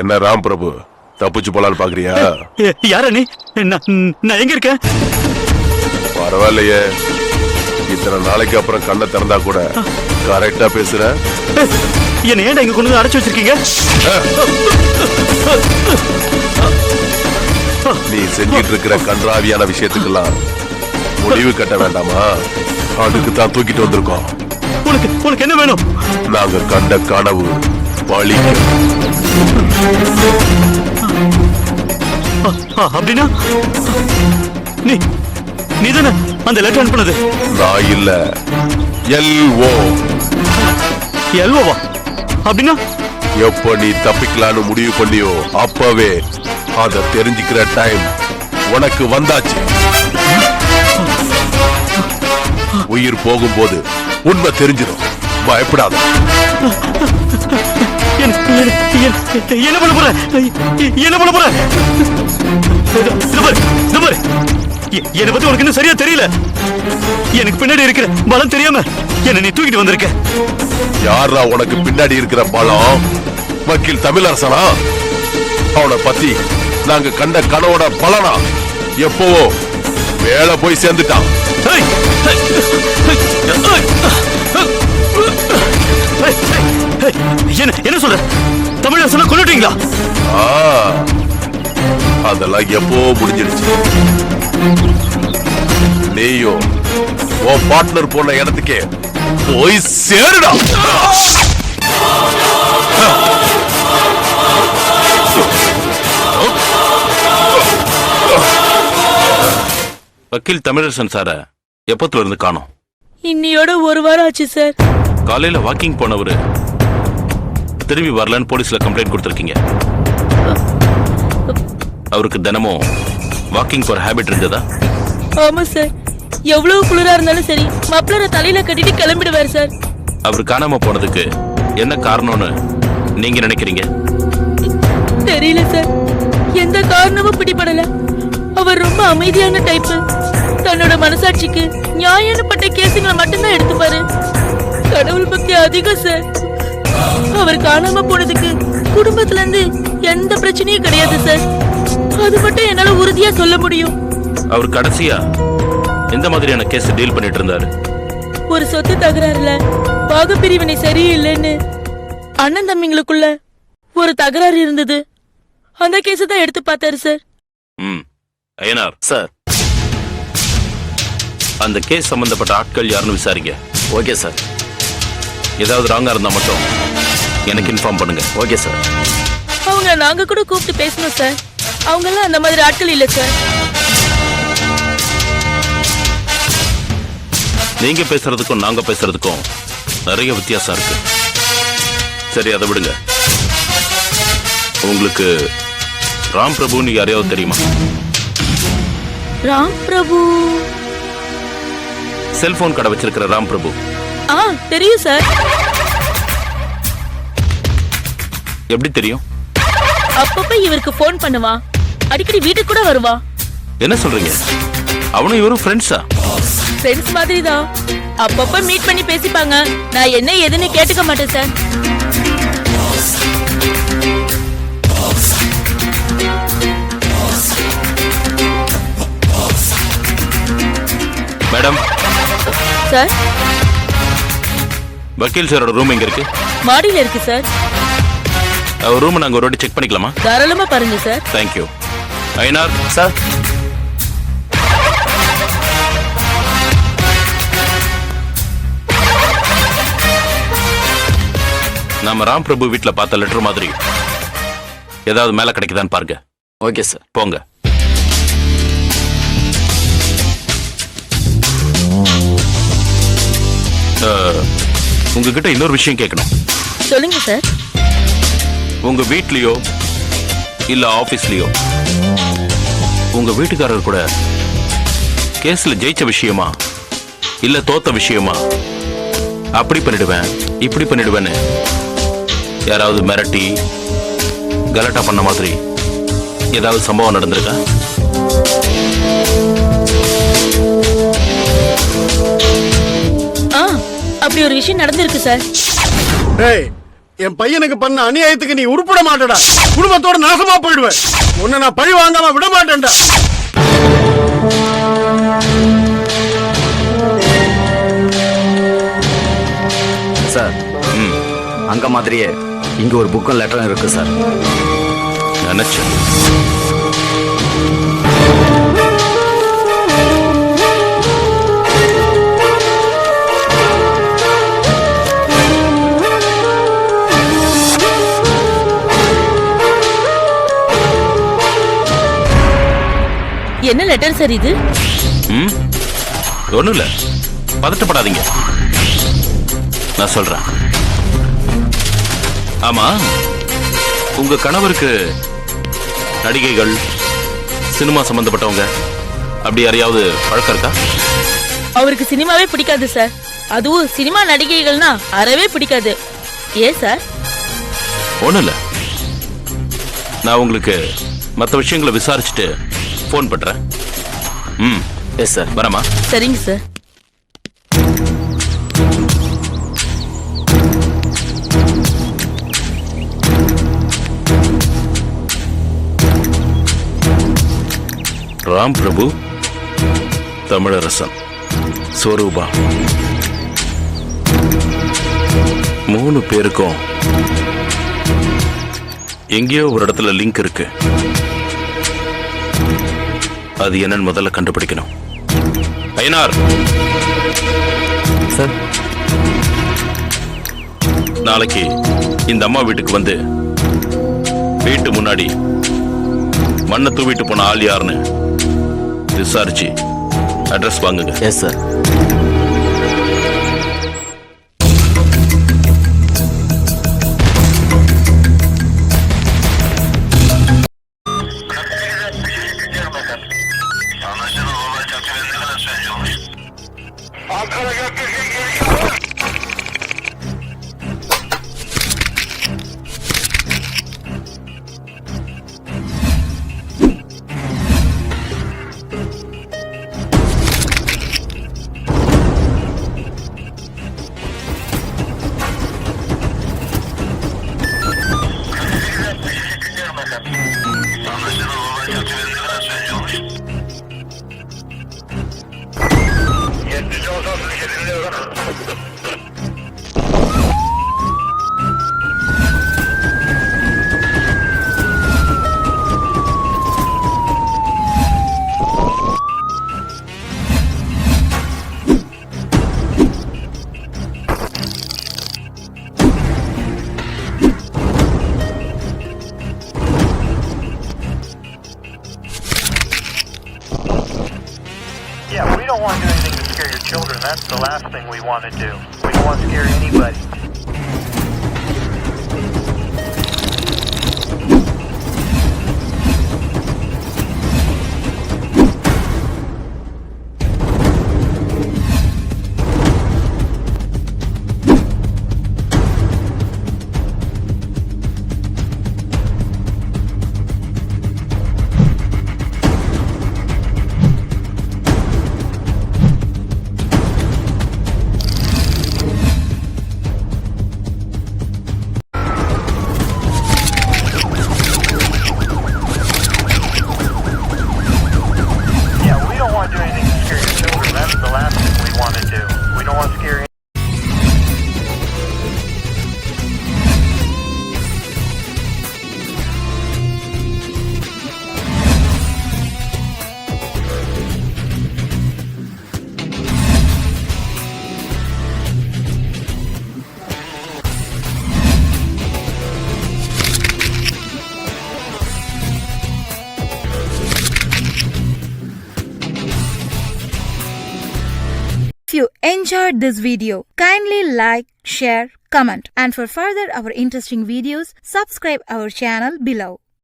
என்ன ராம் பிரபு, தப்பிச்சு போலான்னு பாக்குறியா? யார நீ? நான் எங்க இருக்கேன்? பரவாயில்லையே, இத்தனை நாளைக்கு அப்புறம் கண்ணை திறந்தா கூட கரெக்டா பேசுற. என்ன ஏன்டா இங்க கொண்டு வந்து அடைச்சு வச்சிருக்கீங்க? நீ செஞ்சிட்டு இருக்கிற கன்றாவியான விஷயத்துக்கெல்லாம் முடிவு கட்ட வேண்டாமா? அதுக்கு தான் தூக்கிட்டு வந்திருக்கோம். உனக்கு என்ன வேணும்? நாங்க கண்ட கனவு பழிக்கும். அப்படின்னா நீ தானே அந்த லெட்டர் அனுப்புனது? நான் இல்ல, எல்ஓ. எல்ஓவா? அப்படின்னா எப்ப நீ தப்பிக்கலான்னு முடிவு பண்ணியோ அப்பவே அத தெரிஞ்சுக்கிற டைம் உனக்கு வந்தாச்சு. உயிர் போகும்போது உண்மை தெரிஞ்சிடும். பயப்படாத. என்ன பண்ண போற? என்ன பண்ண போற? என்னை பத்தி உனக்கு இன்னும் சரியா தெரியல. எனக்கு பின்னாடி இருக்கிற பலம் தெரியாம என்ன நீ தூக்கிட்டு வந்திருக்க. யாரா உனக்கு பின்னாடி இருக்கிற பலம்? வக்கீல் தமிழரசனா? அவனை பத்தி நாங்க கண்ட கனவோட பலனா எப்பவோ வேலை போய் சேர்ந்துட்டான். என்ன சொல்ற? தமிழரசனை கொன்னுட்டீங்களா? அதெல்லாம் எப்போ முடிஞ்சிடுச்சு. நீயோ உன் பார்ட்னர் போன இடத்துக்கே போய் சேருடா. வக்கீல் தமிழரசன் சார எப்பத்துல இருந்து காணோம்? இன்னையோட ஒரு வாரம் ஆச்சு சார். காலையில வாக்கிங் போனவரு திரும்பி வரலன்னு போலீஸ்ல கம்ப்ளைண்ட் கொடுத்திருக்கீங்க. அவருக்கு தினமும் வாக்கிங் போற ஹேபிட் இருந்ததா? ஆமா சார். எவ்வளவு குளிரா இருந்தாலும் சரி மப்ளரை தலையில கட்டிட்டு கிளம்பிடுவார் சார். அவர் காணாம போனதுக்கு என்ன காரணம்னு நீங்க நினைக்கிறீங்க? தெரியல சார். எந்த காரணமும் பிடிபடல. அவர் ரொம்ப அமைதியான டைப். தன்னோட மனசாட்சிக்கு நியாயப்பட்ட கேசுங்களை மட்டும்தான் எடுத்துப்பாரு. கடவுள் பக்தி அதிகம் சார். அவர் காணாம போனதுக்கு குடும்பத்துல இருந்து எந்த பிரச்சனையும் கிடையாது சார். அது மட்டும் என்னால உறுதியா சொல்ல முடியும். அவர் கடைசியா எந்த மாதிரியான கேஸ் டீல் பண்ணிட்டு இருந்தாரு? ஒரு சொத்து தகராறுல பாகப்பிரிவினை சரியில்லைன்னு அண்ணன் தம்பிங்களுக்குள்ள ஒரு தகராறு இருந்தது. அந்த கேஸ் தான் எடுத்து பார்த்தாரு சார். ஐயனார் சார், அந்த கேஸ் சம்பந்தப்பட்ட ஆட்கள் யாருன்னு விசாரிங்க. Okay sir. ஏதாவது ராங்கா இருந்தா மட்டும் எனக்கு இன்ஃபார்ம் பண்ணுங்க. Okay sir. அவங்க நாங்க கூட கூப்பிட்டு பேசணும் சார். அவங்க எல்லாம் அந்த மாதிரி ஆட்கள் இல்ல சார். நீங்க பேசுறதுக்கும் நாங்க பேசுறதுக்கும் நிறைய வித்தியாசம் இருக்கு. சரி, அதை விடுங்க. உங்களுக்கு ராம் பிரபுன்னு யாரையாவது தெரியுமா? ராம் பிரபு? செல்போன் கடை வச்சிருக்கிற ராம் பிரபு. தெரியும் சார். எப்படி தெரியும்? அப்பப்ப இவருக்கு போன் பண்ணுவா. அடிக்கடி வீட்டுக்கு கூட வருவா. என்ன சொல்றீங்க? அவனும் இவரும் ஃப்ரெண்ட்ஸா? ஃப்ரெண்ட்ஸ் மாதிரி தான். அப்பப்ப மீட் பண்ணி பேசிப்பாங்க. நான் என்ன ஏதுன்னு கேட்டுக்க மாட்டேன் சார். மேடம். சார், வக்கீல் சாரோட ரூம் எங்க இருக்கு? மாடியில இருக்கு சார். அவர் ரூம் நாங்க ஒரு வாட்டி செக் பண்ணிக்கலாமா? தாராளமா பாருங்க சார். தேங்க்யூ. ஐயனார் சார். நாம ராம் பிரபு வீட்டுல பார்த்த லெட்டர் மாதிரி ஏதாவது மேல கிடைக்குதான்னு பாருங்க. Okay sir. போங்க. உங்ககிட்ட இன்னொரு விஷயம் கேட்கணும். சொல்லுங்க சார். உங்க வீட்லயோ இல்ல ஆபீஸ்லயோ உங்க வீட்டுக்காரர் கூட கேஸ்ல ஜெயிச்ச விஷயமா இல்ல தோத்த விஷயமா அப்படி பண்ணிடுவேன் இப்படி பண்ணிடுவேன்னு யாராவது மிரட்டி கலாட்டா பண்ண மாதிரி ஏதாவது சம்பவம் நடந்திருக்கா? ஒரு விஷயம் நடந்திருக்கு சார். டேய், என் பையனுக்கு பண்ண அநியாயத்துக்கு நீ உருப்பட மாட்டடா. குடும்பத்தோட நாசமா போயிடுவேன். உன்னை நான் பழி வாங்காம விட மாட்டேன்டா. சார், அங்க மாதிரியே இங்க ஒரு புக்கும் லெட்டரும் இருக்கு சார். நினைச்சேன். என்ன லெட்டர் சார் இது? ஒண்ணும் இல்ல, பதட்டப்படாதீங்க, நான் சொல்றேன். ஆமா, உங்க கணவருக்கு நடிகைகள், சினிமா சம்பந்தப்பட்டவங்க அப்படி யாரையாவது பழக்கம் இருக்கா? அவருக்கு சினிமாவே பிடிக்காது சார். அதுவும் சினிமா நடிகைகள்னா அறவே பிடிக்காது. ஏன் சார்? ஒண்ணும் இல்ல, நான் உங்களுக்கு மற்ற விஷயங்களை விசாரிச்சுட்டு போன் பண்றேன். Yes sir. வரமா? சரிங்க சார். ராம் பிரபு, தமிழரசன், ஸ்வரூபா, 3 பேருக்கும் எங்கேயோ ஒரு இடத்துல லிங்க் இருக்கு. அது என்னன்னு முதல்ல கண்டுபிடிக்கணும். ஐயனார் சார், நாளைக்கு இந்த அம்மா வீட்டுக்கு வந்து வீட்டு முன்னாடி மண்ணை தூவிட்டு போன ஆள் யாருன்னு விசாரிச்சு அட்ரஸ் வாங்குங்க. Yes sir. Yeah, we don't want to do anything to scare your children. That's the last thing we want to do. We don't want to scare anybody. If you enjoyed this video, kindly like, share, comment, and for further our interesting videos, subscribe our channel below.